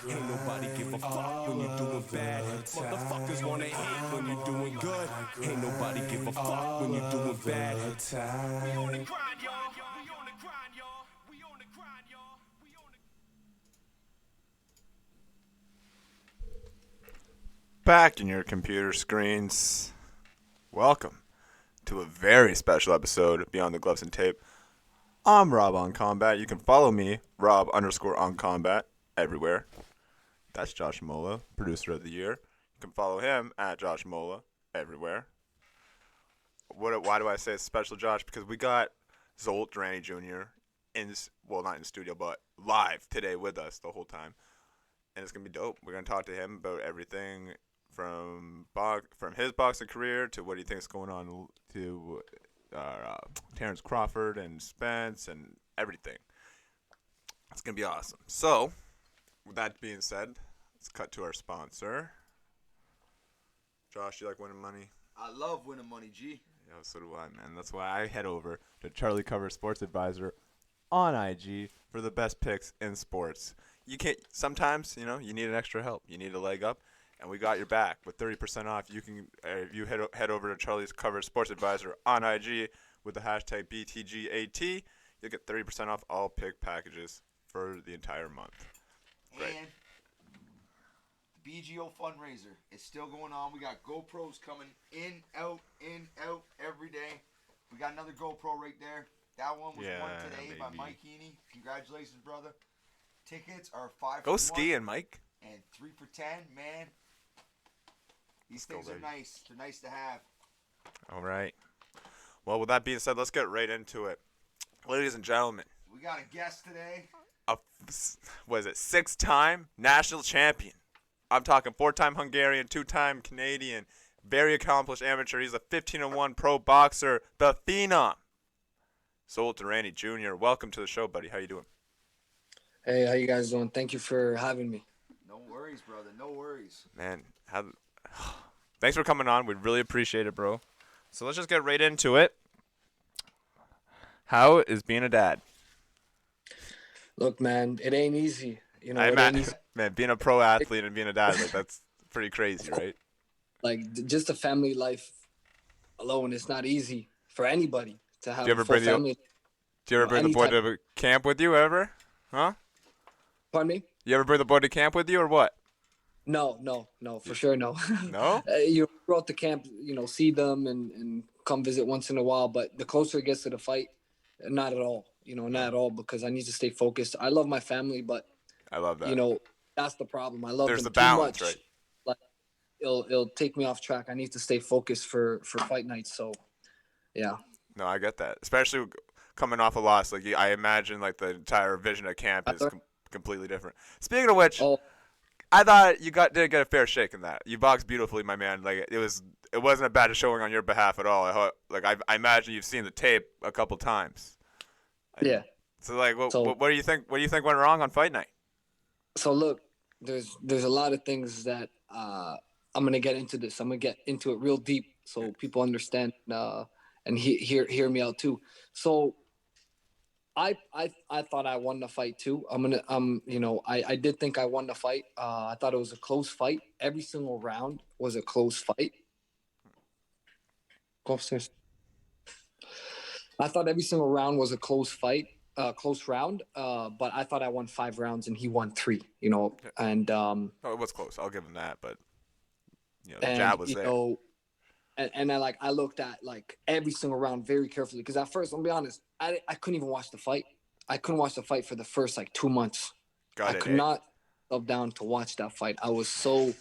Ain't nobody give a fuck when you're doing bad. Motherfuckers wanna hate when you're doing good. Ain't nobody give a fuck when you're doing bad. We on the grind, y'all. We on the grind, y'all. We on the grind, y'all. We on the Back in your computer screens. Welcome to a very special episode of Beyond the Gloves and Tape. I'm Rob on Combat. You can follow me, Rob_on Combat, everywhere. That's Josh Imola, producer of the year. You can follow him at Josh Imola everywhere. Why do I say it's special, Josh? Because we got Zsolt Daranyi Jr. Not in studio, but live today with us the whole time. And it's going to be dope. We're going to talk to him about everything from his boxing career to what he thinks is going on to Terrence Crawford and Spence and everything. It's going to be awesome. So, with that being said, let's cut to our sponsor. Josh, you like winning money? I love winning money, G. Yeah, so do I, man. That's why I head over to Charlie Cover Sports Advisor on IG for the best picks in sports. Sometimes, you need an extra help. You need a leg up, and we got your back with 30% off. You can if you head over to Charlie's Cover Sports Advisor on IG with the hashtag BTGAT, you'll get 30% off all pick packages for the entire month. Great. And the BGO fundraiser is still going on. We got GoPros coming in, out every day. We got another GoPro right there. That one was won today by Mike Heaney. Congratulations, brother. Tickets are 5 Go for skiing, 1 Mike. and 3 for 10, man. These Still things are ready. nice. They're nice to have. All right. Well, with that being said, let's get right into it. Ladies and gentlemen, We got a guest today. six-time national champion. I'm talking 4-time Hungarian, 2-time Canadian, very accomplished amateur. He's a 15-1 pro boxer, the Phenom. Zsolt Daranyi Jr. Welcome to the show, buddy. How you doing? Hey, how you guys doing? Thank you for having me. No worries, brother. No worries. Man, thanks for coming on. We really appreciate it, bro. So let's just get right into it. How is being a dad? Look, man, it ain't easy. Man, being a pro athlete and being a dad, that's pretty crazy, right? Just a family life alone, it's not easy for anybody to have Do you ever a full family. Do you ever bring the boy to camp with you ever? Huh? Pardon me? You ever bring the boy to camp with you or what? No, for sure, no. No? You go out to camp, see them and come visit once in a while, but the closer it gets to the fight, not at all. Not at all, because I need to stay focused. I love my family, but I love that. That's the problem. I love There's them the balance, too much. right? Like it'll take me off track. I need to stay focused for fight nights. So, yeah. No, I get that. Especially coming off a loss. Like I imagine, like the entire vision of camp is completely different. Speaking of which, I thought you did get a fair shake in that. You boxed beautifully, my man. Like it wasn't a bad showing on your behalf at all. I imagine you've seen the tape a couple times. Yeah. So what do you think? What do you think went wrong on fight night? So look, there's a lot of things that I'm gonna get into this. I'm gonna get into it real deep so people understand and hear me out too. So I thought I won the fight too. I did think I won the fight. I thought it was a close fight. Every single round was a close fight. Go upstairs. I thought every single round was a close fight, close round. But I thought I won 5 rounds and he won 3. And it was close. I'll give him that, but the jab was there. And I looked at every single round very carefully, because at first, I'll be honest, I couldn't even watch the fight. I couldn't watch the fight for the first 2 months. I could not sit down to watch that fight. I was so,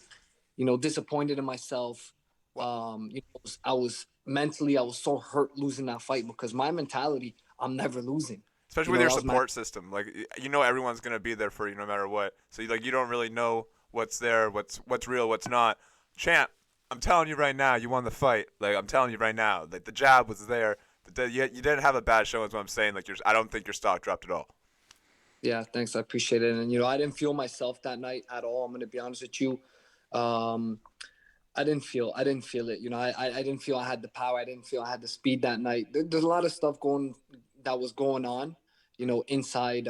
disappointed in myself. I was mentally, I was so hurt losing that fight, because my mentality, I'm never losing. Especially with your support system, everyone's gonna be there for you no matter what. So you don't really know what's there, what's real, what's not. Champ, I'm telling you right now, you won the fight. I'm telling you right now, the jab was there. You didn't have a bad show, is what I'm saying. I don't think your stock dropped at all. Yeah, thanks. I appreciate it. And I didn't feel myself that night at all. I'm gonna be honest with you. I didn't feel it. I didn't feel I had the power. I didn't feel I had the speed that night. There's a lot of stuff that was going on, inside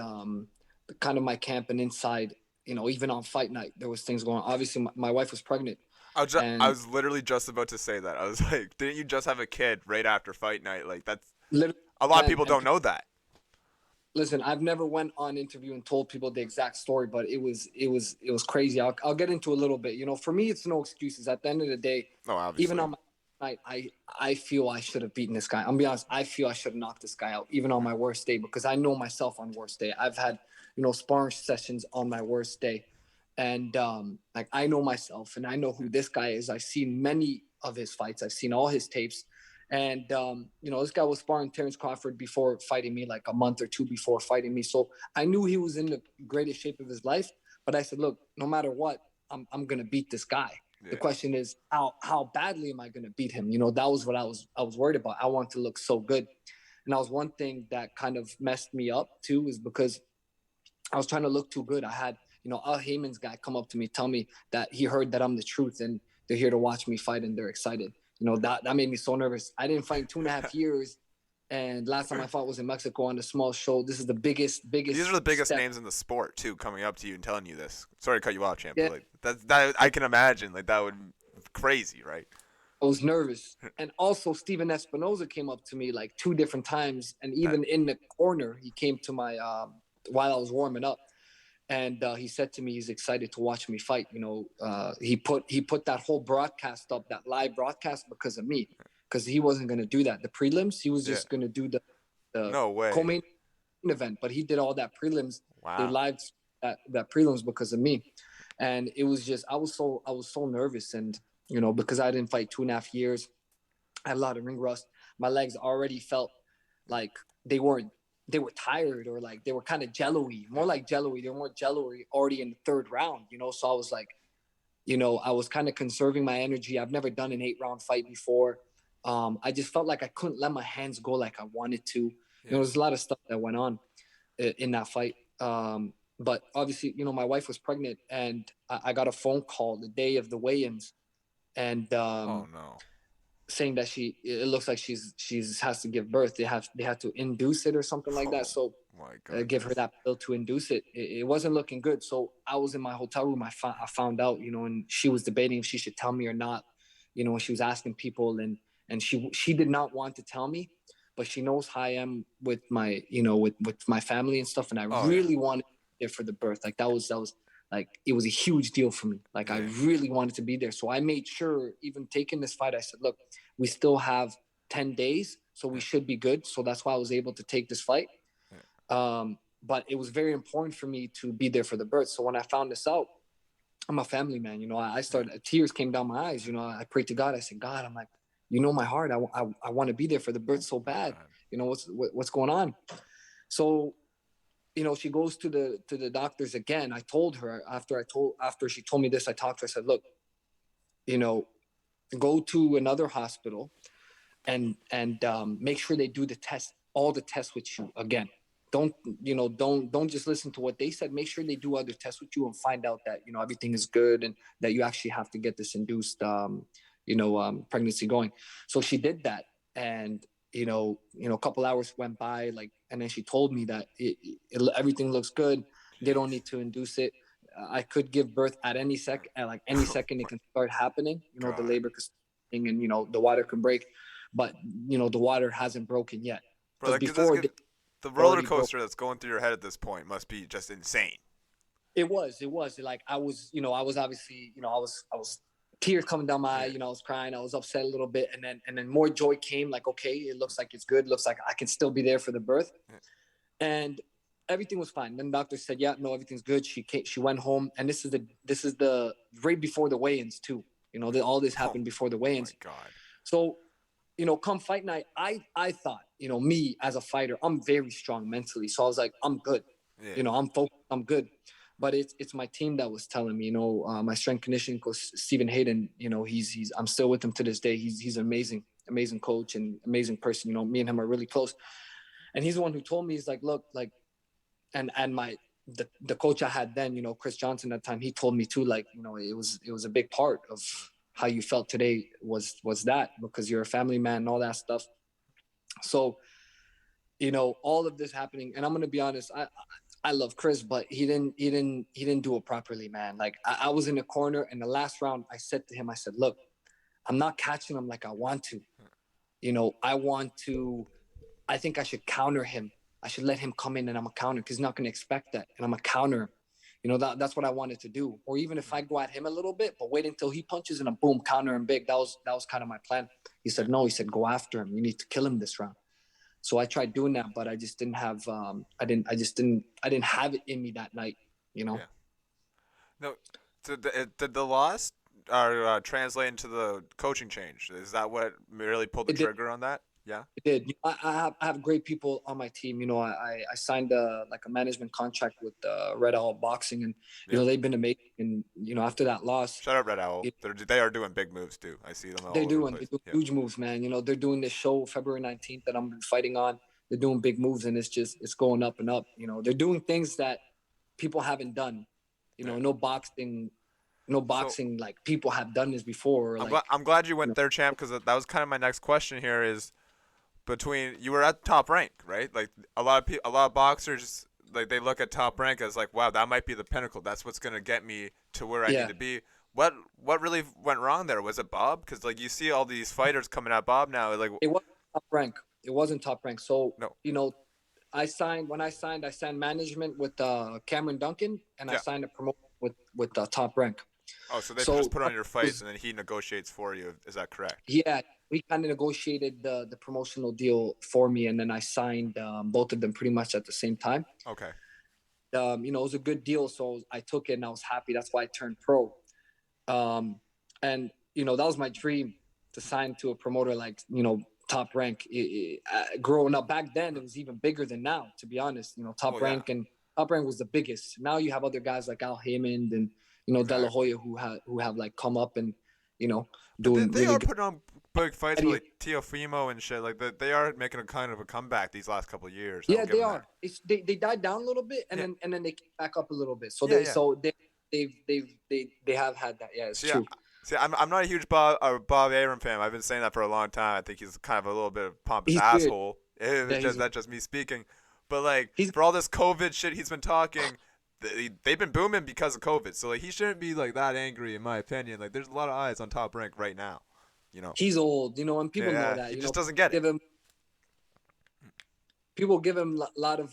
kind of my camp and inside, even on fight night, there was things going on. Obviously, my wife was pregnant. I was literally just about to say that. I was like, didn't you just have a kid right after fight night? Like, that's a lot of people don't know that. Listen, I've never went on interview and told people the exact story, but it was crazy. I'll get into a little bit. For me, it's no excuses. At the end of the day, even on my night, I feel I should have beaten this guy. I'm gonna be honest. I feel I should have knocked this guy out, even on my worst day, because I know myself on worst day. I've had sparring sessions on my worst day, and like I know myself, and I know who this guy is. I've seen many of his fights. I've seen all his tapes. And, this guy was sparring Terrence Crawford before fighting me, like a month or two before fighting me. So I knew he was in the greatest shape of his life. But I said, look, no matter what, I'm going to beat this guy. Yeah. The question is, how badly am I going to beat him? That was what I was worried about. I want to look so good. And that was one thing that kind of messed me up, too, is because I was trying to look too good. I had, Al Heyman's guy come up to me, tell me that he heard that I'm the truth and they're here to watch me fight and they're excited. That made me so nervous. I didn't fight in 2.5 years. And last time I fought was in Mexico on a small show. This is the biggest. These are the biggest names in the sport, too, coming up to you and telling you this. Sorry to cut you off, champ. Yeah. But that I can imagine. Like, that would be crazy, right? I was nervous. And also, Steven Espinoza came up to me like 2 different times. And even in the corner, he came to my while I was warming up. And he said to me, he's excited to watch me fight. He put that whole broadcast up, that live broadcast, because of me, because he wasn't going to do that. The prelims, he was just going to do the no way co-main event, but he did all that prelims. Wow. They live that prelims because of me, and it was just I was so nervous, and because I didn't fight 2.5 years, I had a lot of ring rust. My legs already felt like they were tired, or like they were kind of jello-y, more like jello-y. They were more jello-y already in the 3rd round, so I was like, I was kind of conserving my energy. I've never done an 8-round fight before. I just felt like I couldn't let my hands go like I wanted to. Yeah. There was a lot of stuff that went on in that fight. But obviously, my wife was pregnant, and I got a phone call the day of the weigh-ins, and oh no, saying that it looks like she's has to give birth. They had to induce it or something like that. So give her that pill to induce it. It wasn't looking good. So I was in my hotel room. I found out, and she was debating if she should tell me or not. When she was asking people, and she did not want to tell me, but she knows how I am with my with my family and stuff, and I really wanted it for the birth. Like that was like, it was a huge deal for me. Like, I really wanted to be there. So I made sure, even taking this fight, I said, look, we still have 10 days, so we should be good. So that's why I was able to take this fight. But it was very important for me to be there for the birth. So when I found this out, I'm a family man. I started, tears came down my eyes. I prayed to God. I said, God, I'm like, my heart. I want to be there for the birth so bad. What's going on? So, she goes to the doctors again. I told her after she told me this, I talked to her. I said, look, go to another hospital and make sure they do all the tests with you again. Don't just listen to what they said. Make sure they do other tests with you and find out that, everything is good and that you actually have to get this induced, pregnancy going. So she did that. And, a couple hours went by, and then she told me that everything looks good. They don't need to induce it. I could give birth at any second. It can start happening. The labor could start, and the water can break, but the water hasn't broken yet. Bro, before the roller coaster that's going through your head at this point must be just insane. It was like I was obviously, I was tears coming down my eye, I was crying, I was upset a little bit, and then more joy came, like, okay, it looks like it's good, looks like I can still be there for the birth. And everything was fine. Then the doctor said, yeah, no, everything's good. She went home, and this is the right before the weigh-ins too. All this happened before the weigh-ins. Oh my God. So, come fight night, I thought, me as a fighter, I'm very strong mentally. So I was like, I'm good. Yeah. I'm focused, I'm good. But it's my team that was telling me, my strength conditioning coach, Stephen Hayden, I'm still with him to this day. He's an amazing coach and amazing person. Me and him are really close. And he's the one who told me, he's like, look, like, and the coach I had then, Chris Johnson at the time, he told me too, like, it was a big part of how you felt today was that, because you're a family man and all that stuff. So, all of this happening, and I'm gonna be honest, I love Chris, but he didn't do it properly, man. Like I was in the corner, and the last round, I said to him, I said, look, I'm not catching him like I want to. I think I should counter him. I should let him come in and I'm a counter because he's not going to expect that. And I'm a counter. That's what I wanted to do. Or even if I go at him a little bit, but wait until he punches and a boom, counter him big. That was kind of my plan. He said, no, he said, go after him. You need to kill him this round. So I tried doing that, but I just didn't have, I didn't have it in me that night. Yeah. No, did the loss translate into the coaching change? Is that what really pulled the trigger on that? Yeah, it did. I have great people on my team. I signed a management contract with Red Owl Boxing, and they've been amazing. And after that loss, shout out Red Owl. They are doing big moves too. I see them all. They're doing huge moves, man. They're doing this show February 19th that I'm fighting on. They're doing big moves, and it's going up and up. They're doing things that people haven't done. No boxing. Like people have done this before. I'm glad you went there, champ, because that was kind of my next question here. Is between you were at Top Rank, right? Like a lot of boxers, like they look at Top Rank as like, wow, that might be the pinnacle. That's what's gonna get me to where I need to be. What really went wrong there? Was it Bob? Because like you see all these fighters coming at Bob now. Like it wasn't Top Rank. It wasn't Top Rank. So no. I signed management with Cameron Duncan, and I signed a promotion with Top Rank. Oh, so they just put on your fights and then he negotiates for you. Is that correct? Yeah, we kind of negotiated the promotional deal for me, and then I signed both of them pretty much at the same time. Okay. It was a good deal, so I took it and I was happy. That's why I turned pro. And that was my dream, to sign to a promoter like Top Rank. Growing up back then, it was even bigger than now. To be honest, Top Rank was the biggest. Now you have other guys like Al Haymond and De La Hoya who have like come up and doing. They are putting on big fights with like Teofimo and shit. Like they are making a kind of a comeback these last couple of years. Yeah, they are. They died down a little bit and then they came back up a little bit. So they have had that. Yeah, it's true. See, I'm not a huge Bob Arum fan. I've been saying that for a long time. I think he's kind of a little bit of a pompous asshole. That's just me speaking. But like for all this COVID shit he's been talking. They've been booming because of COVID, so like he shouldn't be like that angry, in my opinion. Like there's a lot of eyes on Top Rank right now, He's old, and people know that. He just doesn't get it. People give him a lot of,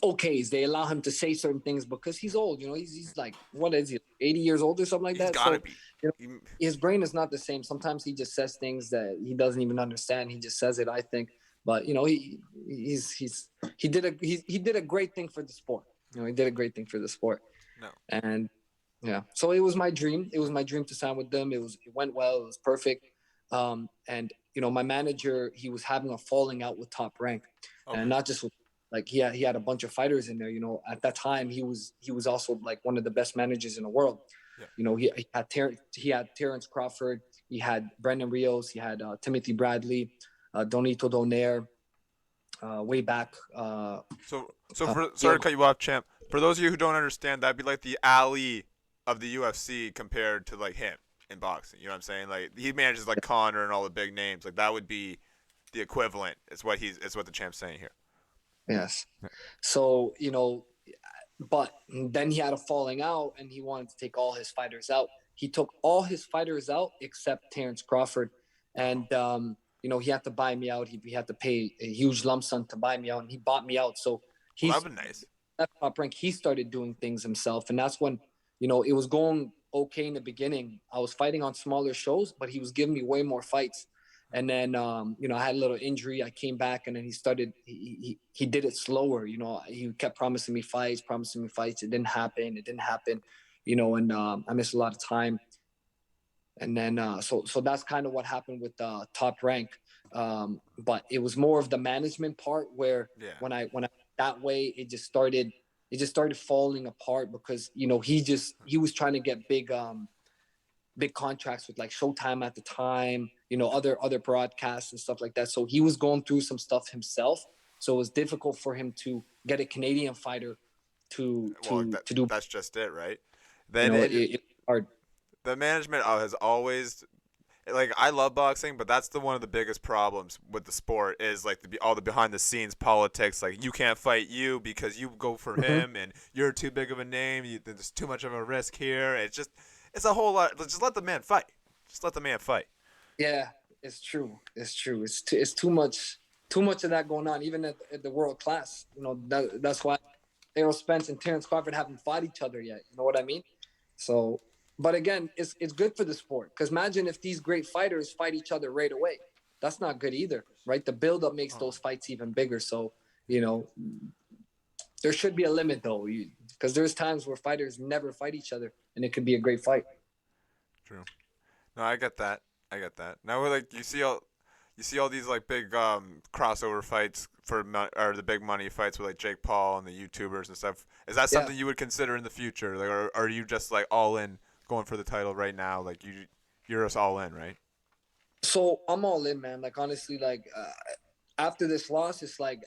okays. They allow him to say certain things because he's old. He's like, what is he, 80 years old or something like that? He's gotta be. His brain is not the same. Sometimes he just says things that he doesn't even understand. He just says it, I think. But he did a great thing for the sport. He did a great thing for the sport. No. And so it was my dream. It was my dream to sign with them. It went well. It was perfect. And my manager, he was having a falling out with Top Rank, and not just with, like he had a bunch of fighters in there. At that time he was also like one of the best managers in the world. Yeah. He had Terrence Crawford. He had Brendan Rios. He had Timothy Bradley. Donito Donaire, way back. Sorry to cut you off, champ. For those of you who don't understand, that'd be like the Ali of the UFC compared to like him in boxing. You know what I'm saying? Like he manages like Conor and all the big names. Like that would be the equivalent. It's what the champ's saying here. Yes. So but then he had a falling out, and he wanted to take all his fighters out. He took all his fighters out except Terrence Crawford, and he had to buy me out. He had to pay a huge lump sum to buy me out, and he bought me out. So that'd be nice. At Top Rank, he started doing things himself, and that's when it was going okay in the beginning. I was fighting on smaller shows, but he was giving me way more fights. And then I had a little injury. I came back, and then he started. He did it slower. He kept promising me fights. It didn't happen. And I missed a lot of time. And then, so that's kind of what happened with Top Rank. But it was more of the management part where when I that way, it just started falling apart because, he was trying to get big contracts with like Showtime at the time, other broadcasts and stuff like that. So he was going through some stuff himself. So it was difficult for him to get a Canadian fighter to do. That's just it, right? Then it's hard. The management has always, like I love boxing, but that's one of the biggest problems with the sport is like all the behind the scenes politics. Like you can't fight you because you go for him, and you're too big of a name. There's too much of a risk here. It's a whole lot. Just let the man fight. Just let the man fight. Yeah, it's true. It's true. It's too much. Too much of that going on, even at the world class. That's why Errol Spence and Terrence Crawford haven't fought each other yet. You know what I mean? So, but again, it's good for the sport because imagine if these great fighters fight each other right away. That's not good either, right? The buildup makes those fights even bigger. So, there should be a limit though, because there's times where fighters never fight each other, and it could be a great fight. True. No, I get that. Now, like you see all these like big crossover fights or the big money fights with like Jake Paul and the YouTubers and stuff. Is that something you would consider in the future, like, or are you just like all in going for the title right now? Like you're just all in, right? So I'm all in, man. Like honestly, like after this loss, it's like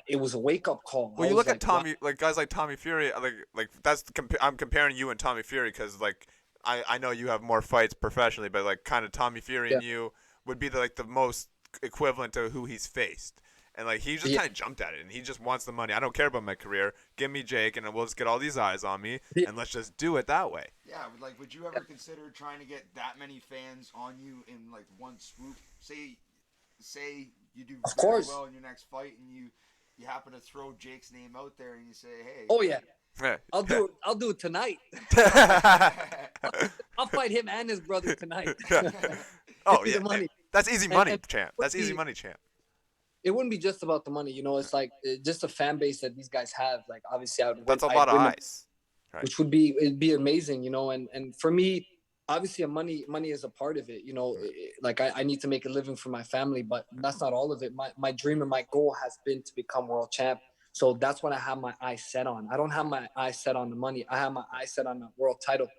it was a wake up call. Well, you look at Tommy, like guys like Tommy Fury, like that's I'm comparing you and Tommy Fury because like I know you have more fights professionally, but like kind of Tommy Fury and you would be the most equivalent to who he's faced. And like he just kind of jumped at it, and he just wants the money. I don't care about my career. Give me Jake, and we'll just get all these eyes on me, and let's just do it that way. Yeah, like would you ever consider trying to get that many fans on you in like one swoop? Say you do very well in your next fight, and you happen to throw Jake's name out there, and you say, hey. Oh yeah. I'll do it tonight. I'll fight him and his brother tonight. Oh yeah, that's easy money, champ. That's easy money, champ. It wouldn't be just about the money, it's like just a fan base that these guys have. Like obviously, that's a lot of eyes, right. Which it'd be amazing, and for me, obviously, money is a part of it. Like I need to make a living for my family, but that's not all of it. My dream and my goal has been to become world champ. So that's what I have my eyes set on. I don't have my eyes set on the money. I have my eyes set on the world title,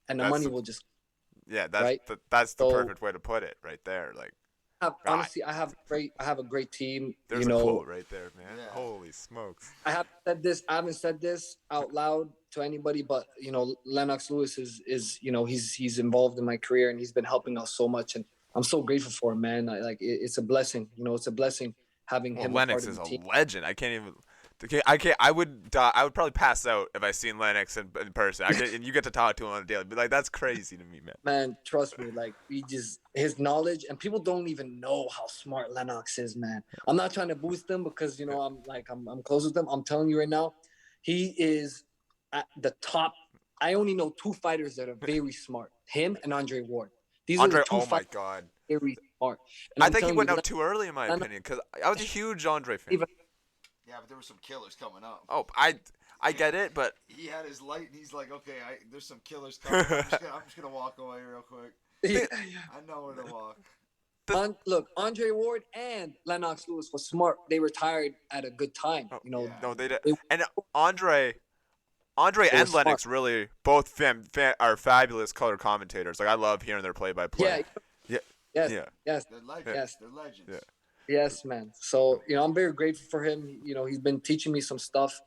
and the money will just. Yeah, that's the perfect way to put it, right there. Like, honestly, I have a great team. There's a quote right there, man. Yeah. Holy smokes! I haven't said this out loud to anybody, but Lennox Lewis is he's involved in my career, and he's been helping us so much, and I'm so grateful for him, man. It's a blessing. It's a blessing having him. Lennox is a legend. I can't even. I can't. I would probably pass out if I seen Lennox in person. And you get to talk to him on a daily. But like that's crazy to me, man. Man, trust me. Like his knowledge, and people don't even know how smart Lennox is, man. I'm not trying to boost him because I'm close with him. I'm telling you right now, he is at the top. I only know two fighters that are very smart. Him and Andre Ward. These are the two my God. Very smart. And I think he went out too early, in my opinion, because I was a huge Andre fan. Yeah, but there were some killers coming up. Oh, I get it, but he had his light, and he's like, okay, there's some killers coming. I'm just gonna walk away real quick. I know where to walk. Look, Andre Ward and Lennox Lewis was smart. They retired at a good time. No, they did. And Andre and Lennox really both are fabulous color commentators. Like I love hearing their play-by-play. Yes. They're legends. Yes. They're legends. Yeah. Yes, man. So, I'm very grateful for him. He's been teaching me some stuff,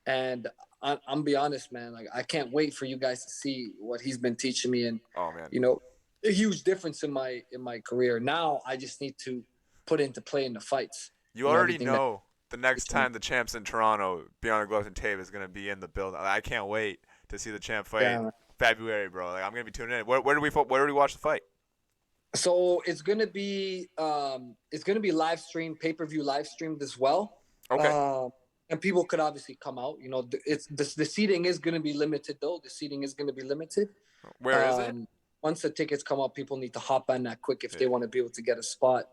and I'm be honest, man. Like, I can't wait for you guys to see what he's been teaching me, and a huge difference in my career. Now, I just need to put into play in the fights. You already know the next time the champ's in Toronto, Beyond the Gloves and Tape is gonna be in the building. I can't wait to see the champ fight February, bro. Like, I'm gonna be tuning in. Where do we watch the fight? So it's gonna be live streamed, pay-per-view live streamed as well. Okay. And people could obviously come out. It's the seating is gonna be limited though. The seating is gonna be limited. Where is it? Once the tickets come up, people need to hop on that quick if they want to be able to get a spot.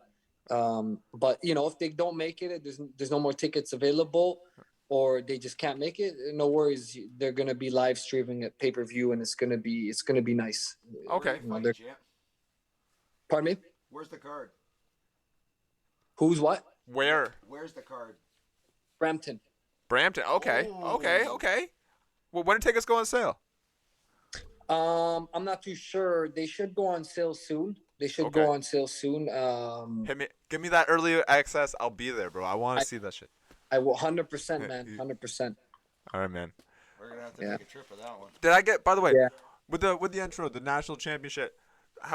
But if they don't make it, there's no more tickets available, or they just can't make it. No worries. They're gonna be live streaming at pay-per-view, and it's gonna be nice. Okay. Pardon me? Where's the card? Who's what? Where's the card? Brampton. Okay. Oh. Okay. Well, when did tickets go on sale? I'm not too sure. They should go on sale soon. Give me that early access. I'll be there, bro. I want to see that shit. I will 100%, man. 100%. All right, man. We're gonna have to make a trip for that one. Did I get? By the way, with the intro, the national championship.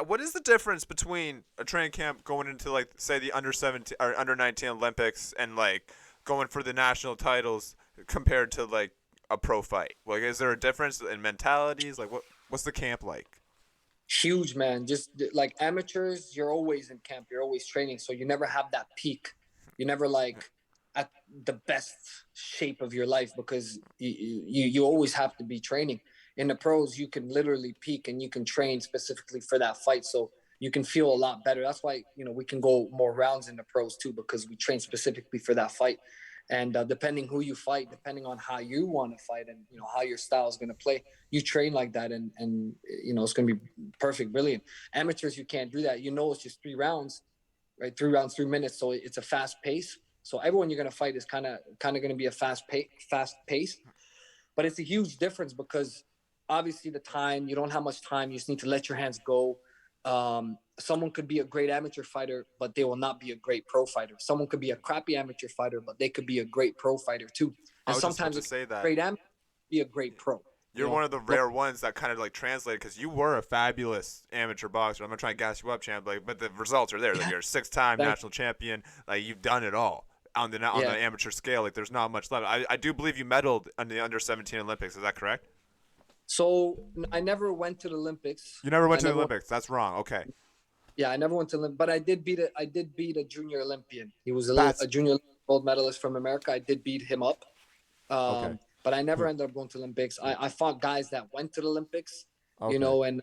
what is the difference between a training camp going into like say the under 17 or under 19 Olympics and like going for the national titles compared to like a pro fight? Like, is there a difference in mentalities? Like, what's the camp like? Huge, man. Just like amateurs, you're always in camp. You're always training, so you never have that peak. You never like at the best shape of your life because you always have to be training. In the pros, you can literally peak and you can train specifically for that fight, so you can feel a lot better. That's why we can go more rounds in the pros too because we train specifically for that fight. And depending who you fight, depending on how you want to fight, and how your style is going to play, you train like that, and it's going to be perfect, brilliant. Amateurs, you can't do that. It's just 3 rounds, right? 3 rounds, 3 minutes, so it's a fast pace. So everyone you're going to fight is kind of going to be a fast pace, but it's a huge difference because obviously the time, you don't have much time. You just need to let your hands go. Someone could be a great amateur fighter, but they will not be a great pro fighter. Someone could be a crappy amateur fighter, but they could be a great pro fighter too. And sometimes just say that great amateur be a great pro. You're one of the rare ones that kind of like translated because you were a fabulous amateur boxer. I'm not trying to gas you up, champ, but the results are there. Like you're a 6-time national champion. Like you've done it all on the amateur scale. Like there's not much left. I do believe you medaled in the under 17 Olympics. Is that correct? So I never went to the Olympics. You never went to the Olympics. That's wrong. Okay. Yeah, I never went to the Olympics, but I did beat a junior Olympian. He was a junior gold medalist from America. I did beat him up. Okay. But I never ended up going to the Olympics. I fought guys that went to the Olympics, and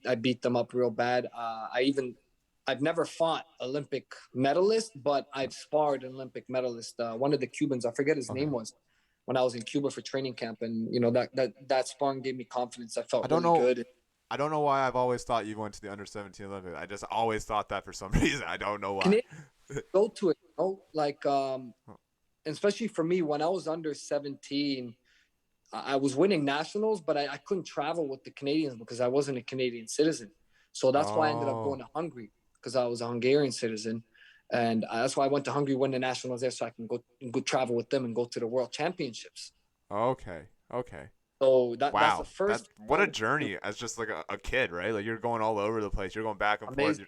I beat them up real bad. I've never fought Olympic medalist, but I've sparred an Olympic medalist. One of the Cubans, I forget his name was, when I was in Cuba for training camp, and that sparring gave me confidence. I felt good. I don't know why I've always thought you went to the under 17 Olympics. I just always thought that for some reason. I don't know why. Go to it, especially for me when I was under 17, I was winning nationals, but I couldn't travel with the Canadians because I wasn't a Canadian citizen. So that's why I ended up going to Hungary because I was a Hungarian citizen. And that's why I went to Hungary, win the nationals there so I can go travel with them and go to the world championships. Okay. So that's the first. What a journey as just like a kid, right? Like you're going all over the place. You're going back and forth.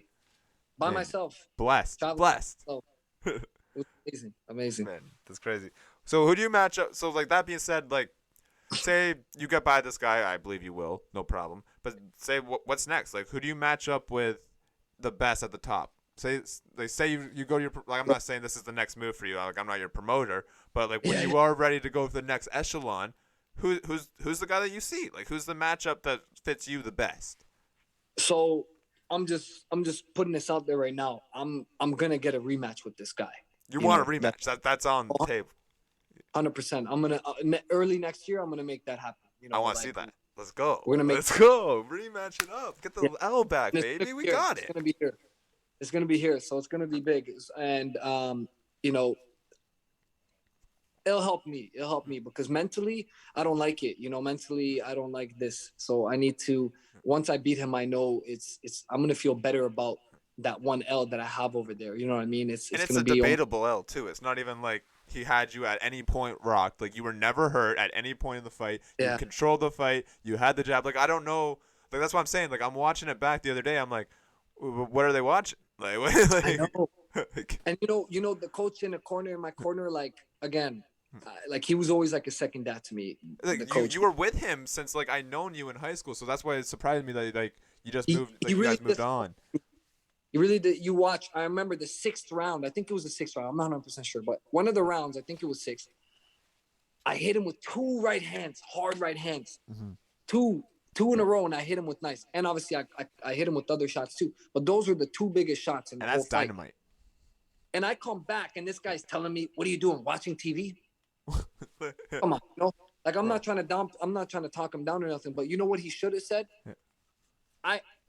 By myself. Blessed. It was amazing. Man, that's crazy. So who do you match up? So like that being said, like say you get by this guy, I believe you will, no problem. But say what's next? Like who do you match up with the best at the top? Say you go to your, like I'm not saying this is the next move for you. Like I'm not your promoter, but like when you are ready to go to the next echelon, who's the guy that you see? Like who's the matchup that fits you the best? So I'm just putting this out there right now. I'm gonna get a rematch with this guy. You want a rematch? That's on the table. 100%. I'm gonna early next year. I'm gonna make that happen. I want to see that. Let's go. Let's go. Rematch it up. Get the L back, baby. We got it. It's gonna be here. It's gonna be here. So it's gonna be big. And it'll help me. It'll help me because mentally I don't like it. Mentally I don't like this. So I need to. Once I beat him, I know it's. I'm gonna feel better about that one L that I have over there. You know what I mean? It's a debatable L too. It's not even like he had you at any point rocked. Like you were never hurt at any point in the fight. You controlled the fight. You had the jab. Like I don't know. Like that's what I'm saying. Like I'm watching it back the other day. I'm like, what are they watching? Like, I know. And the coach in my corner, like again, like he was always like a second dad to me. Like you were with him since like I known you in high school, so that's why it surprised me that like you just moved. Like, you guys moved on. You really did. You watch. I remember the 6th round. I think it was the 6th round. I'm not 100% sure, but one of the rounds, I think it was 6. I hit him with 2 right hands, hard right hands, two in a row, and I hit him with nice. And obviously, I hit him with other shots too. But those were the 2 biggest shots in the whole fight. Dynamite. And I come back, and this guy's telling me, "What are you doing? Watching TV?" Come on, like I'm not trying to talk him down or nothing. But you know what he should have said?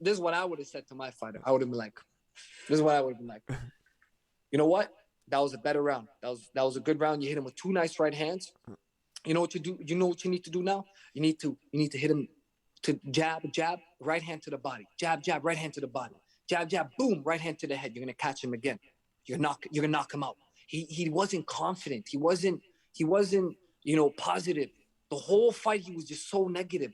This is what I would have said to my fighter. I would have been like, "This is what I would have been like." You know what? That was a better round. That was a good round. You hit him with 2 nice right hands. You know what you do? You know what you need to do now? You need to hit him to jab, right hand to the body. Jab, right hand to the body. Jab, boom, right hand to the head. You're gonna catch him again. You're gonna knock him out. He wasn't confident. He wasn't positive. The whole fight he was just so negative.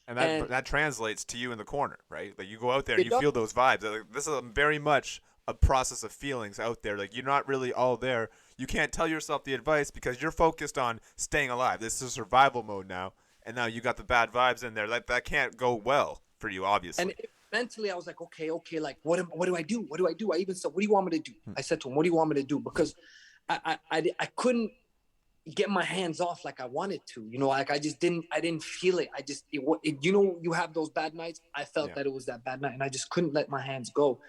And that translates to you in the corner, right? Like, you go out there and you feel those vibes. Like, this is very much a process of feelings out there. Like, you're not really all there. You can't tell yourself the advice because you're focused on staying alive. This is survival mode now, and now you got the bad vibes in there. That can't go well for you, obviously. And mentally, I was like, okay, like, what do I do? What do I do? I even said, what do you want me to do? I said to him, what do you want me to do? Because I couldn't get my hands off like I wanted to, like I didn't feel it. You have those bad nights. I felt that it was that bad night, and I just couldn't let my hands go.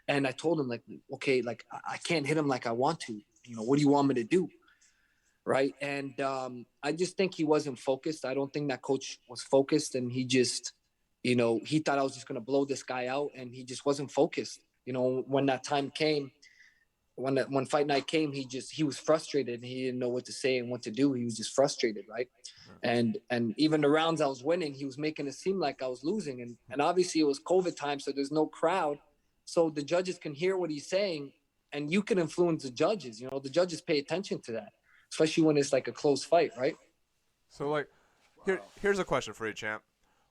And I told him, like, okay, like, I can't hit him like I want to, what do you want me to do? Right. And I just think he wasn't focused. I don't think that coach was focused, and he just, he thought I was just going to blow this guy out, and he just wasn't focused. When that time came, when fight night came, he was frustrated, and he didn't know what to say and what to do. He was just frustrated, right? And even the rounds I was winning, he was making it seem like I was losing, and obviously it was COVID time, so there's no crowd, so the judges can hear what he's saying, and you can influence the judges. The judges pay attention to that, especially when it's like a close fight, right? So, like, here's a question for you, champ.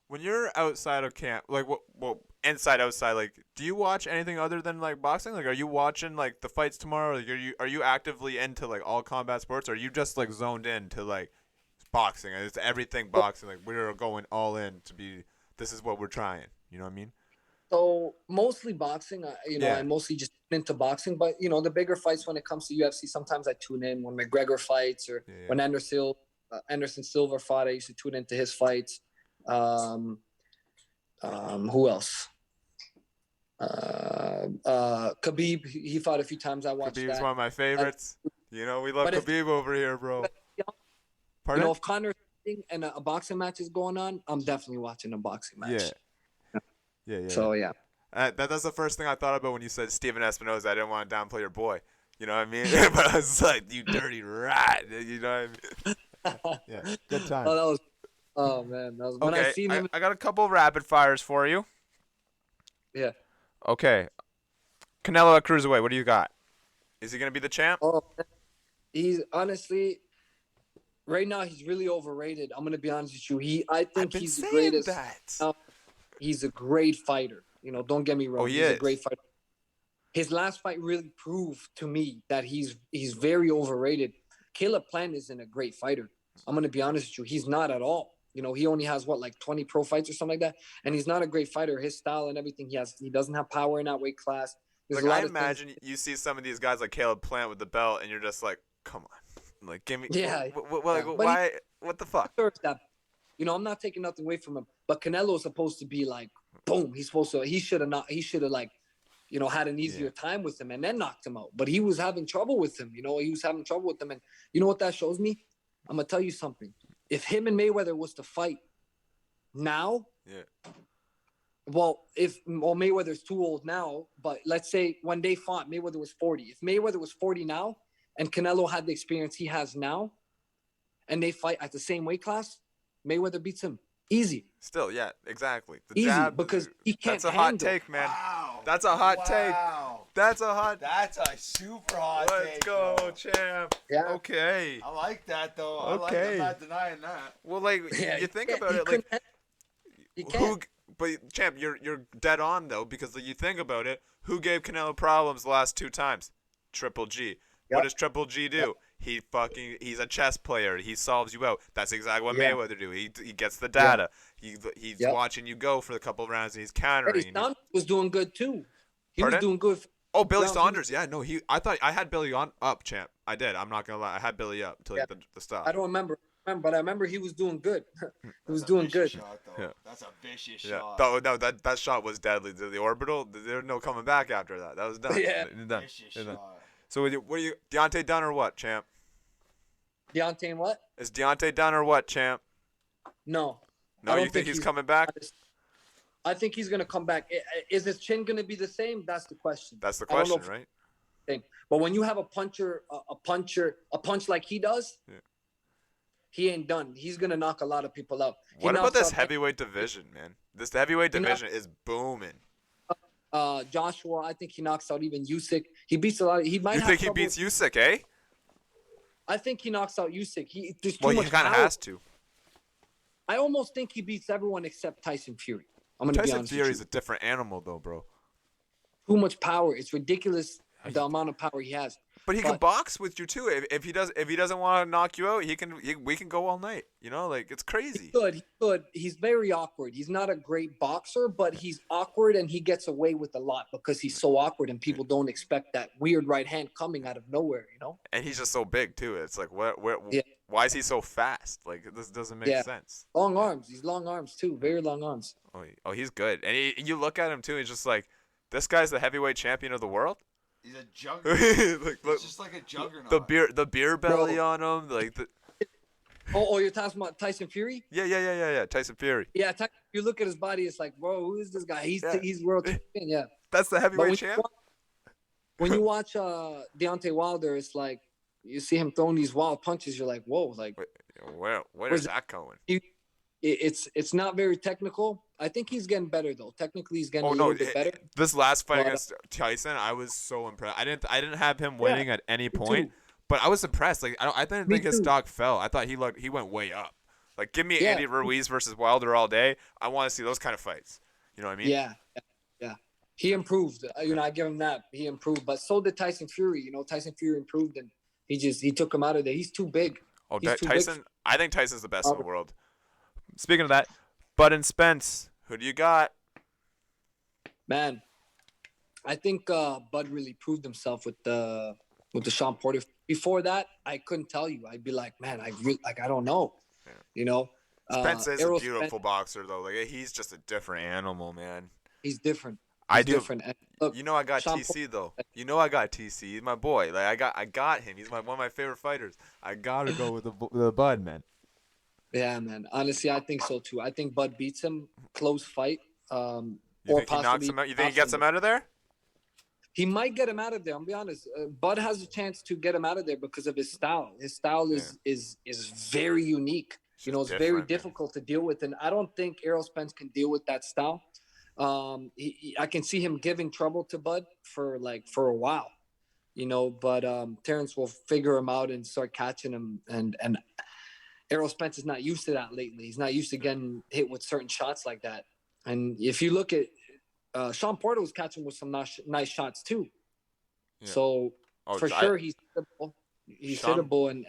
When you're outside of camp, like, well, inside, outside, like, do you watch anything other than, like, boxing? Like, are you watching, like, the fights tomorrow? Like, are you actively into, like, all combat sports? Or are you just, like, zoned in to, like, boxing? And it's everything boxing. Like, we're going all in to be, this is what we're trying. You know what I mean? So, mostly boxing. I'm mostly just into boxing. But, the bigger fights when it comes to UFC, sometimes I tune in. When McGregor fights, or when Anderson Silva fought, I used to tune into his fights. Who else? Khabib, he fought a few times. I watched Khabib's that. one of my favorites. We love Khabib over here, bro. Pardon? If Connor's and a boxing match is going on, I'm definitely watching a boxing match. Yeah. So, yeah. That's the first thing I thought about when you said Steven Espinoza. I didn't want to downplay your boy. You know what I mean? But I was like, you dirty rat. You know what I mean? Yeah, good time. Oh, man. That was okay, when I seen him. I got a couple rapid fires for you. Yeah. Okay. Canelo at cruiserweight. What do you got? Is he going to be the champ? Oh, he's honestly, right now, he's really overrated. I'm going to be honest with you. I think he's the greatest. He's a great fighter. Don't get me wrong. Oh, he's a great fighter. His last fight really proved to me that he's very overrated. Caleb Plant isn't a great fighter. I'm going to be honest with you. He's not at all. He only has, 20 pro fights or something like that. And he's not a great fighter. His style and everything, he doesn't have power in that weight class. I imagine you see some of these guys like Caleb Plant with the belt, and you're just like, come on. Like, give me. Yeah. Why? What the fuck? I'm not taking nothing away from him. But Canelo is supposed to be like, boom. He should have had an easier time with him and then knocked him out. But he was having trouble with him. And you know what that shows me? I'm going to tell you something. If him and Mayweather was to fight now, Mayweather's too old now, but let's say when they fought, Mayweather was 40. If Mayweather was 40 now and Canelo had the experience he has now, and they fight at the same weight class, Mayweather beats him. Easy. Still, yeah, exactly. The Easy, jab, because he can't That's a hot take, man. Wow. That's a hot take. That's a super hot take. Let's go, bro. champ. Yeah. Okay. I like that, though. Okay. I'm not denying that. Well, like, you think about it, like, he can't. But champ, you're dead on though, because you think about it. Who gave Canelo problems the last 2 times? Triple G. Yep. What does Triple G do? Yep. He's a chess player. He solves you out. That's exactly what Mayweather do. He gets the Yeah. data. He's watching you go for a couple of rounds, and he's countering. Hey, Saunders was doing good too. He Pardon? was doing good. Oh, Billy Saunders. Yeah, no, I thought I had Billy up, champ. I did. I'm not gonna lie. I had Billy up until the stop. I don't remember, but I remember he was doing good. He was doing good. Shot, Yeah. That's a vicious Yeah. shot. No, that shot was deadly. The orbital. There's no coming back after that. That was done. Yeah. Done. Vicious Done. shot. So what are you, Deontay done or what, champ? Deontay and what? Is Deontay done or what, champ? No. No, you think he's coming back? I think he's gonna come back. Is his chin gonna be the same? That's the question. That's the question, right? But when you have a punch like he does, he ain't done. He's gonna knock a lot of people out. What about this heavyweight division, man? This heavyweight division is booming. Joshua, I think he knocks out even Usyk. He beats a lot. He might. You have think he trouble. beats Usyk, eh? I think he knocks out Usyk. There's too Well, much he kind of power. has to. I almost think he beats everyone except Tyson Fury. I'm gonna be honest with you. Tyson Fury's a different animal, though, bro. Too much power. It's ridiculous the amount of power he has. But he can box with you too. If he doesn't want to knock you out, we can go all night. You know, like it's crazy. He could. He's very awkward. He's not a great boxer, but he's awkward and he gets away with a lot because he's so awkward and people don't expect that weird right hand coming out of nowhere. You know. And he's just so big too. It's like why is he so fast? Like this doesn't make sense. Long arms. He's long arms too. Very long arms. Oh, he's good. And you look at him too. He's just like, this guy's the heavyweight champion of the world. He's a juggernaut. He's just like a juggernaut. The beer belly on him, like the. Oh, you're talking about Tyson Fury? Yeah. Tyson Fury. Yeah, you look at his body, it's like, bro, who is this guy? He's world champion. Yeah. That's the heavyweight champ. When you watch Deontay Wilder, it's like you see him throwing these wild punches. You're like, whoa, like where is that going? It's not very technical. I think he's getting better though. Technically, he's getting a little bit better. This last fight against Tyson, I was so impressed. I didn't have him winning at any point, but I was impressed. Like I didn't think his stock fell. I thought he went way up. Like give me Andy Ruiz versus Wilder all day. I want to see those kind of fights. You know what I mean? Yeah. He improved. I give him that. He improved, but so did Tyson Fury. Tyson Fury improved, and he took him out of there. He's too big. Oh, Tyson! Big. I think Tyson's the best in the world. Speaking of that, Bud and Spence, who do you got? Man, I think Bud really proved himself with the Sean Porter. Before that, I couldn't tell you. I'd be like, man, I don't know. Yeah. Spence is a beautiful boxer though. Like he's just a different animal, man. He's different. Different. And look, I got Sean TC though. I got TC. He's my boy. Like I got him. He's one of my favorite fighters. I gotta go with the Bud, man. Yeah, man. Honestly, I think so too. I think Bud beats him. Close fight. You think he knocks him out? You think he gets him out of there? He might get him out of there. I'll be honest. Bud has a chance to get him out of there because of his style. His style is very unique. It's very difficult to deal with, and I don't think Errol Spence can deal with that style. I can see him giving trouble to Bud for a while, but Terrence will figure him out and start catching him, and Errol Spence is not used to that lately. He's not used to getting hit with certain shots like that. And if you look at Sean Porter was catching with some nice shots too. Yeah. So sure he's hittable, and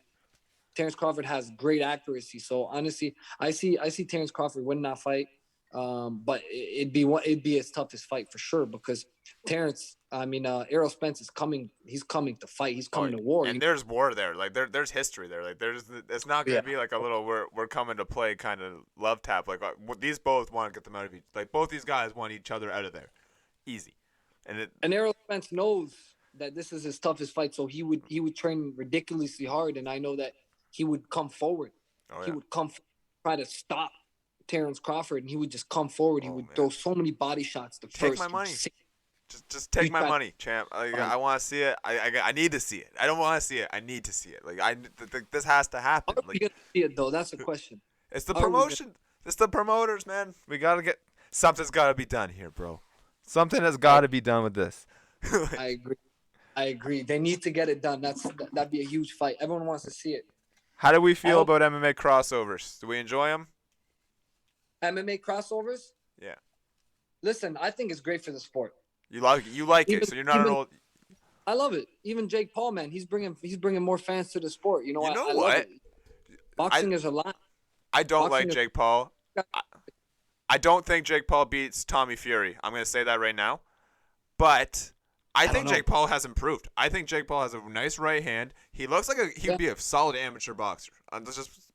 Terrence Crawford has great accuracy. So honestly, I see Terrence Crawford winning that fight. But it'd be his toughest fight for sure because Errol Spence is coming. He's coming to fight. He's coming to war. And there's war there. Like there's history there. Like it's not gonna be like a little we're coming to play kind of love tap. Like these both want to get them out of each. Like both these guys want each other out of there, easy. And Errol Spence knows that this is his toughest fight, so he would train ridiculously hard. And I know that he would come forward. He would try to stop Terrence Crawford, and he would just come forward. He would throw so many body shots. Take my money. Just take my money, champ. I want to see it. I need to see it. I don't want to see it. I need to see it. This has to happen. How are we gonna see it though? That's the question. It's the promotion. It's the promoters, man. We gotta get something's got to be done here, bro. Something has got to be done with this. I agree. They need to get it done. That'd be a huge fight. Everyone wants to see it. How do we feel about MMA crossovers? Do we enjoy them? MMA crossovers? Yeah. Listen, I think it's great for the sport. You like it, so you're not an old. I love it. Even Jake Paul, man, he's bringing more fans to the sport. I what? love it. Boxing is a lot. I don't like Jake Paul. I don't think Jake Paul beats Tommy Fury. I'm gonna say that right now, but I think Jake Paul has improved. I think Jake Paul has a nice right hand. He looks like he'd be a solid amateur boxer. Let's just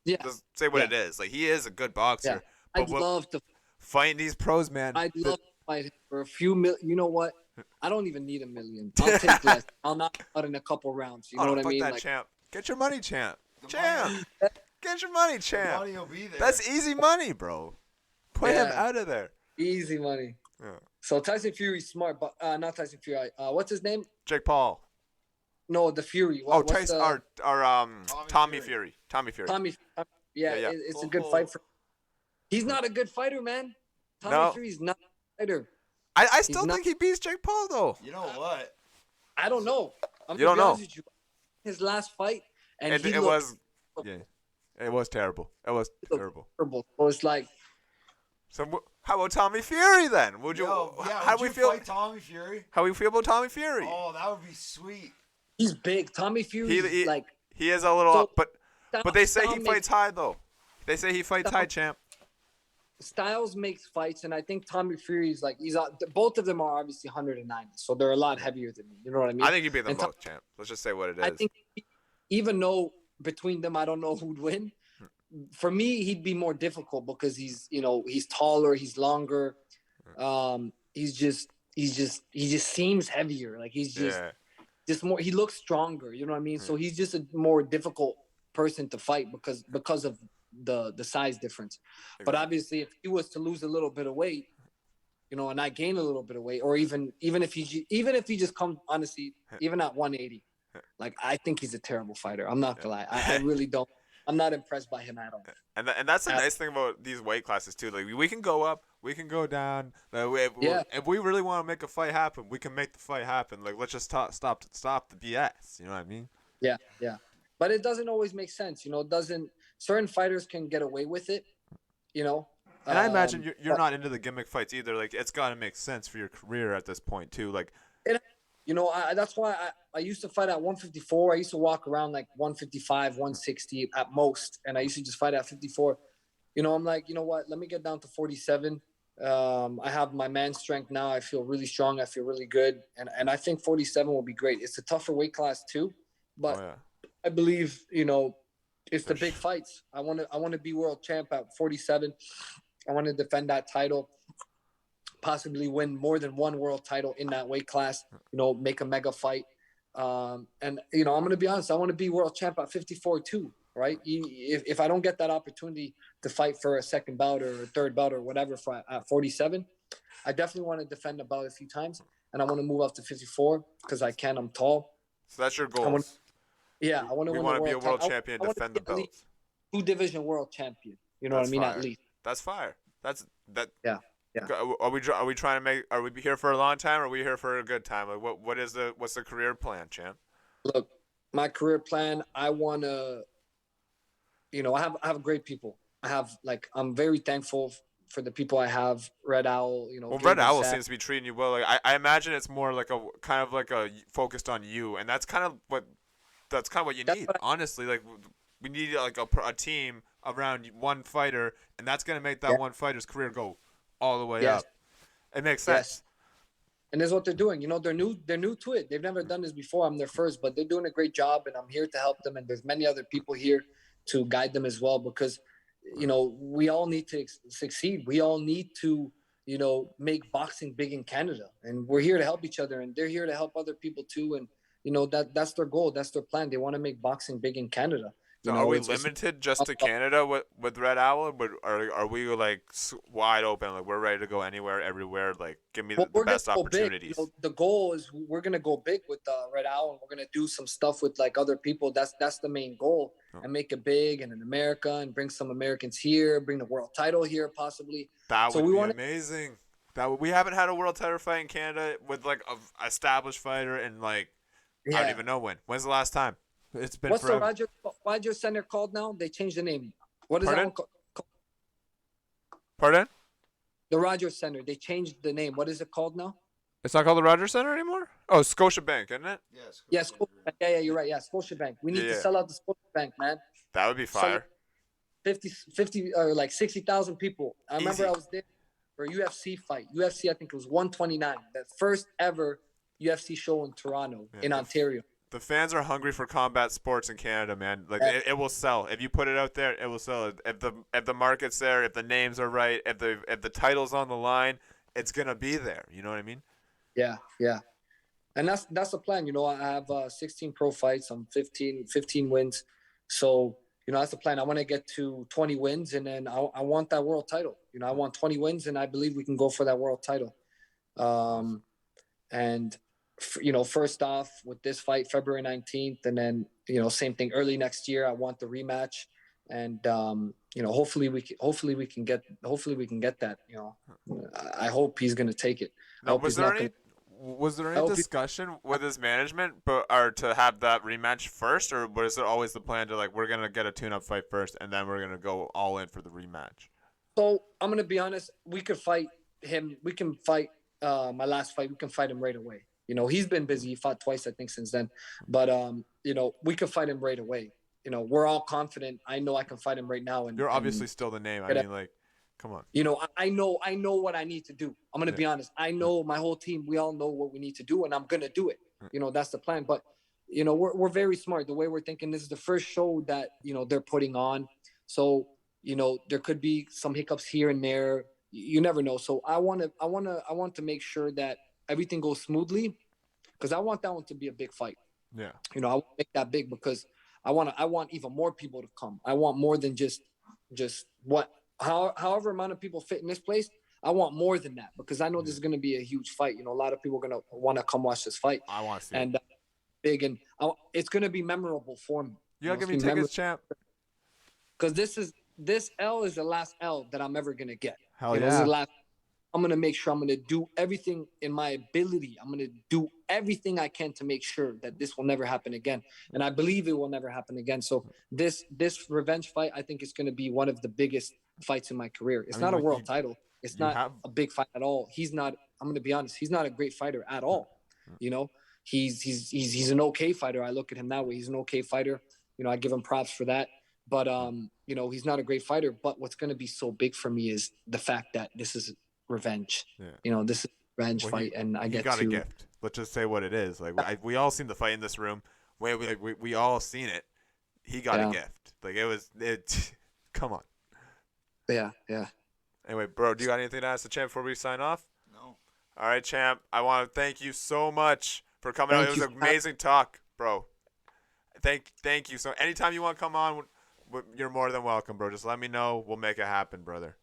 say what it is. Like he is a good boxer. Yeah. I'd love to fight these pros, man. I'd love to fight him for a few million. You know what? I don't even need $1 million. I'll take less. I'll knock out in a couple rounds. You know what I mean? That, champ. Get your money, champ. Champ. Get your money, champ. The money will be there. That's easy money, bro. Put him out of there. Easy money. Yeah. So Tyson Fury's smart, but not Tyson Fury. What's his name? Jake Paul. No, the Fury. Tyson Tommy Fury. Tommy Fury. Yeah. It's a good fight for. He's not a good fighter, man. Tommy Fury's not a fighter. I still think he beats Jake Paul, though. You know what? I don't know. You don't know. His last fight, and it was. Yeah. It was terrible. It was terrible. Terrible. So it's like. So how about Tommy Fury then? Would you? How do we feel? Fight Tommy Fury? How we feel about Tommy Fury? Oh, that would be sweet. He's big. Tommy Fury. Like he is a little, so, but they say he fights high though. They say he fights high, champ. Styles makes fights, and I think Tommy Fury's like both of them are obviously 190, so they're a lot heavier than me. You know what I mean? I think you beat them both, champ. Let's just say what it is. I think even though between them, I don't know who'd win. For me, he'd be more difficult because he's taller, he's longer. He just seems heavier. Like he's just more. He looks stronger. You know what I mean? So he's just a more difficult person to fight because of the size difference. But obviously, if he was to lose a little bit of weight, and I gain a little bit of weight, or even if he just comes, honestly, even at 180, like I think he's a terrible fighter. I'm not gonna lie. I really don't. I'm not impressed by him at all. And that's the nice thing about these weight classes too. Like we can go up, we can go down. If we really want to make a fight happen, we can make the fight happen. Like let's just stop the BS. You know what I mean? Yeah. But it doesn't always make sense. Certain fighters can get away with it. And I imagine you're not into the gimmick fights either. Like it's got to make sense for your career at this point too. Like. That's why I used to fight at 154. I used to walk around like 155, 160 at most. And I used to just fight at 54. I'm like, you know what? Let me get down to 47. I have my man strength now. I feel really strong. I feel really good. And I think 47 will be great. It's a tougher weight class too. But I believe, it's the big fights. I want to be world champ at 47. I want to defend that title. Possibly win more than one world title in that weight class, make a mega fight. And I'm going to be honest, I want to be world champ at 54 too, right? If I don't get that opportunity to fight for a second bout or a third bout or whatever at 47, I definitely want to defend the bout a few times. And I want to move up to 54 because I can. I'm tall. So that's your goal. I want to win the world be a world champion and defend the belt. 2-division world champion. You know what I mean? Fire. At least. That's fire. Yeah. Yeah. Are we trying to make? Are we here for a long time? Or are we here for a good time? Like what's the career plan, champ? Look, my career plan. I want to. I have great people. I'm very thankful for the people I have. Red Owl. Well, Red Owl seems to be treating you well. Like I imagine it's more like a kind of like a focused on you, and that's kind of what you need. Honestly, like we need like a team around one fighter, and that's gonna make that one fighter's career go all the way up. It makes sense. Yes. And that's what they're doing. They're new to it. They've never done this before. I'm their first, but they're doing a great job, and I'm here to help them. And there's many other people here to guide them as well, because, we all need to succeed. We all need to, make boxing big in Canada, and we're here to help each other, and they're here to help other people too. And, that's their goal. That's their plan. They want to make boxing big in Canada. So are we limited just to Canada with Red Owl? But are we like wide open? Like we're ready to go anywhere, everywhere? Like give me the best opportunities. The goal is we're gonna go big with Red Owl, and we're gonna do some stuff with like other people. That's the main goal, and make it big and in America, and bring some Americans here, bring the world title here possibly. That would be amazing. We haven't had a world title fight in Canada with like a established fighter, and like I don't even know when. When's the last time? It's been What's forever. the Rogers Center called now? They changed the name. What is that one called? Pardon? The Rogers Center. They changed the name. What is it called now? It's not called the Rogers Center anymore? Oh, Scotiabank, isn't it? Yes. Yeah, you're right. Yeah, Scotiabank. We need to sell out the Scotiabank, man. That would be fire. 50 or like 60,000 people. I remember I was there for a UFC fight. UFC, I think it was 129. The first ever UFC show in Toronto, in Ontario. The fans are hungry for combat sports in Canada, man. Like it will sell. If you put it out there, it will sell. If the market's there, if the names are right, if the title's on the line, it's gonna be there. You know what I mean? Yeah. And that's the plan. I have 16 pro fights. I'm 15 wins. So that's the plan. I want to get to 20 wins, and then I want that world title. I want 20 wins, and I believe we can go for that world title. And first off with this fight, February 19th, and then, same thing early next year, I want the rematch. And, hopefully we can get that, I hope he's going to take it. Now, Was there any discussion with his management, or to have that rematch first, or was it always the plan to like we're gonna get a tune-up fight first, and then we're gonna go all in for the rematch? So I'm gonna be honest. We could fight him. We can fight my last fight. We can fight him right away. You know, he's been busy. He fought twice, I think, since then. But you know, we could fight him right away. You know, we're all confident. I know I can fight him right now. And you're obviously still the name. I mean, like, come on. You know, I know what I need to do. I'm gonna be honest. I know my whole team. We all know what we need to do, and I'm gonna do it. You know, that's the plan. But you know, we're very smart. The way we're thinking, this is the first show that they're putting on. So you know, there could be some hiccups here and there. You never know. So I want to make sure that everything goes smoothly, because I want that one to be a big fight. Yeah. You know, I want to make that big because I want even more people to come. I want more than just however amount of people fit in this place. I want more than that, because I know this is going to be a huge fight. You know, a lot of people are going to want to come watch this fight. I want to see it. Big, and it's going to be memorable for me. You gotta give me tickets, champ. Because this L is the last L that I'm ever going to get. Hell yeah. This is the last. I'm going to make sure I'm going to do everything in my ability. I'm going to do everything I can to make sure that this will never happen again. And I believe it will never happen again. So this revenge fight, I think, is going to be one of the biggest fights in my career. It's not a world title. It's not a big fight at all. He's not, I'm going to be honest, he's not a great fighter at all. You know, he's an okay fighter. I look at him that way. He's an okay fighter. You know, I give him props for that. But, you know, he's not a great fighter. But what's going to be so big for me is the fact that this is revenge. Yeah. You know, this is a revenge fight, and I get a gift. Let's just say what it is. Like we all seen the fight in this room. We all seen it. He got a gift. Like it. Come on. Yeah. Anyway, bro, do you got anything to ask the champ before we sign off? No. All right, champ. I want to thank you so much for coming out. It was an amazing talk, bro. Thank you. So anytime you want to come on, you're more than welcome, bro. Just let me know. We'll make it happen, brother.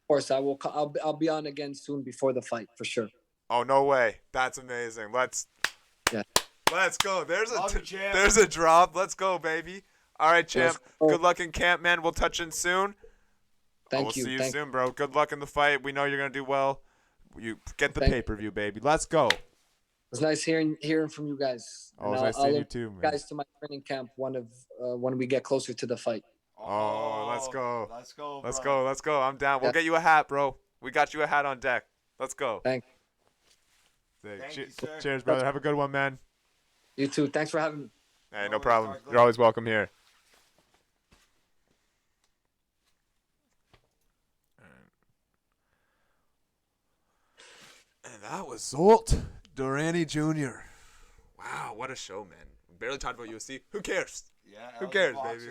Of course, I will. I'll be on again soon before the fight for sure. Oh, no way. That's amazing. Let's go. There's a drop. Let's go, baby. All right, champ. Good luck in camp, man. We'll touch in soon. Thank you. We'll see you soon, bro. Good luck in the fight. We know you're going to do well. You get the pay-per-view, baby. Let's go. It's nice hearing from you guys. Oh, it's nice seeing you too, man. Guys, to my training camp when we get closer to the fight. Oh, let's go. Let's go. I'm down. We'll get you a hat, bro. We got you a hat on deck. Let's go. Thank you, sir. Cheers, brother. Have a good one, man. You too. Thanks for having me. Hey, no problem. You're always welcome here. And that was Zsolt Daranyi Jr. Wow, what a show, man. We barely talked about UFC. Who cares? Yeah. Who cares, baby?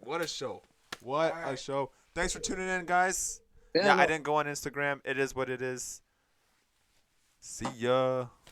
What a show. What a show. Thanks for tuning in, guys. Yeah, I didn't go on Instagram. It is what it is. See ya.